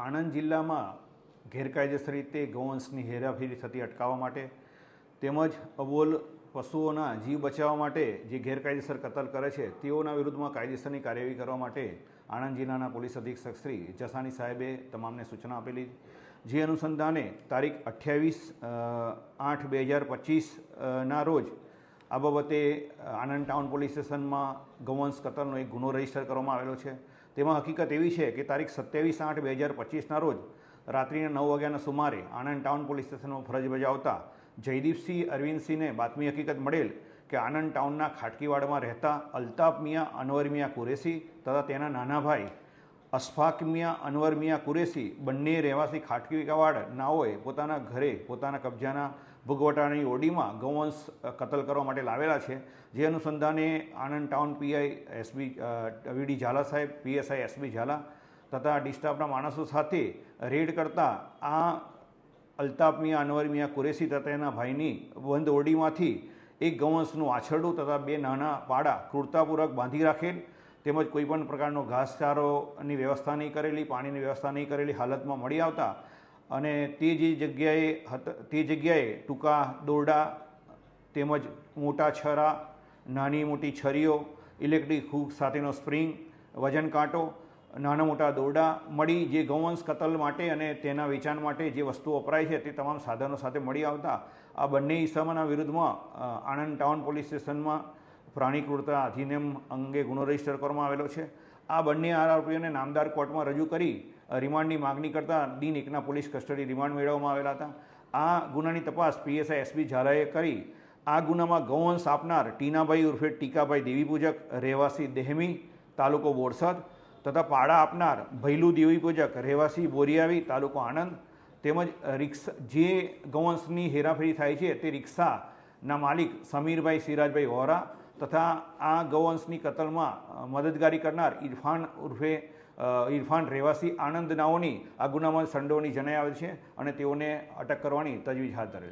આણંદ જિલ્લામાં ગેરકાયદેસર રીતે ગૌવંશની હેરાફેરી થતી અટકાવવા માટે તેમજ અબોલ પશુઓના જીવ બચાવવા માટે જે ગેરકાયદેસર કતલ કરે છે તેઓના વિરુદ્ધમાં કાયદેસરની કાર્યવાહી કરવા માટે આણંદ જિલ્લાના પોલીસ અધિક્ષક શ્રી જસાણી સાહેબે તમામને સૂચના આપેલી, જે અનુસંધાને તારીખ 28/8/2025ના રોજ આ બાબતે આણંદ ટાઉન પોલીસ સ્ટેશનમાં ગૌવંશ કતલનો એક ગુનો રજીસ્ટર કરવામાં આવેલો છે। તેમાં હકીકત એવી છે કે તારીખ 27/8/2025ના રોજ રાત્રિના 9 વાગ્યાના સુમારે આણંદ ટાઉન પોલીસ સ્ટેશનમાં ફરજ બજાવતા જયદીપસિંહ અરવિંદસિંહને બાતમી હકીકત મળેલ કે આણંદ ટાઉનના ખાટકીવાડમાં રહેતા અલ્તાફ મિયાં અનવર મિયાં કુરેશી તથા તેના નાના ભાઈ અશફાક મિયાં અનવર મિયાં કુરેશી બંને રહેવાસી ખાટકીવાડ નાઓએ પોતાના ઘરે પોતાના કબજાના ભોગવટાની ઓરડીમાં ગૌવંશ કતલ કરવા માટે લાવેલા છે। જે અનુસંધાને આણંદ ટાઉન પીઆઈ એસબી વીડી ઝાલા સાહેબ, પીએસઆઈ એસબી ઝાલા તથા ડિસ્ટાફના માણસો સાથે રેડ કરતા આ અલ્તાફ મિયાં અનવર મિયાં કુરેશી તથા તેના ભાઈની બંધ ઓરડીમાંથી એક ગૌવંશનું આછરડું તથા 2 નાના પાડા ક્રૂરતાપૂર્વક બાંધી રાખેલ તેમજ કોઈપણ પ્રકારનો ઘાસચારોની વ્યવસ્થા નહીં કરેલી, પાણીની વ્યવસ્થા નહીં કરેલી હાલતમાં મળી આવતા અને તે જગ્યાએ ટૂંકા દોરડા તેમજ મોટા છરા, નાની મોટી છરીઓ, ઇલેક્ટ્રિક હૂક સાથેનો સ્પ્રિંગ, વજન કાંટો, નાના મોટા દોરડા મળી જે ગૌવંશ કતલ માટે અને તેના વેચાણ માટે જે વસ્તુઓ વપરાય છે તે તમામ સાધનો સાથે મળી આવતા આ બંને ઇસમોના વિરુદ્ધમાં આણંદ ટાઉન પોલીસ સ્ટેશનમાં પ્રાણી ક્રૂરતા અધિનિયમ અંગે ગુનો રજીસ્ટર કરવામાં આવેલો છે। આ બંને આરોપીઓને નામદાર કોર્ટમાં રજૂ કરી રિમાન્ડની માગણી કરતા દિન 1ના પોલીસ કસ્ટડી રિમાન્ડ મેળવવામાં આવેલા હતા। આ ગુનાની તપાસ પીએસઆઈ એસબી ઝાલાએ કરી આ ગુનામાં ગૌવંશ આપનાર ટીનાભાઈ ઉર્ફે ટીકાભાઈ દેવીપૂજક રહેવાસી દેહમી તાલુકો બોરસદ તથા પાડા આપનાર ભૈલુ દેવીપૂજક રહેવાસી બોરિયાવી તાલુકો આણંદ તેમજ જે ગૌવંશની હેરાફેરી થાય છે તે રિક્ષાના માલિક સમીરભાઈ સિરાજભાઈ વોરા તથા આ ગૌવંશની કતલમાં મદદગારી કરનાર ઇરફાન રહેવાસી આણંદ નાઓની આ ગુનામાં સંડોવણી જણાઈ આવે છે અને તેઓને અટક કરવાની તજવીજ હાથ ધરેલ છે।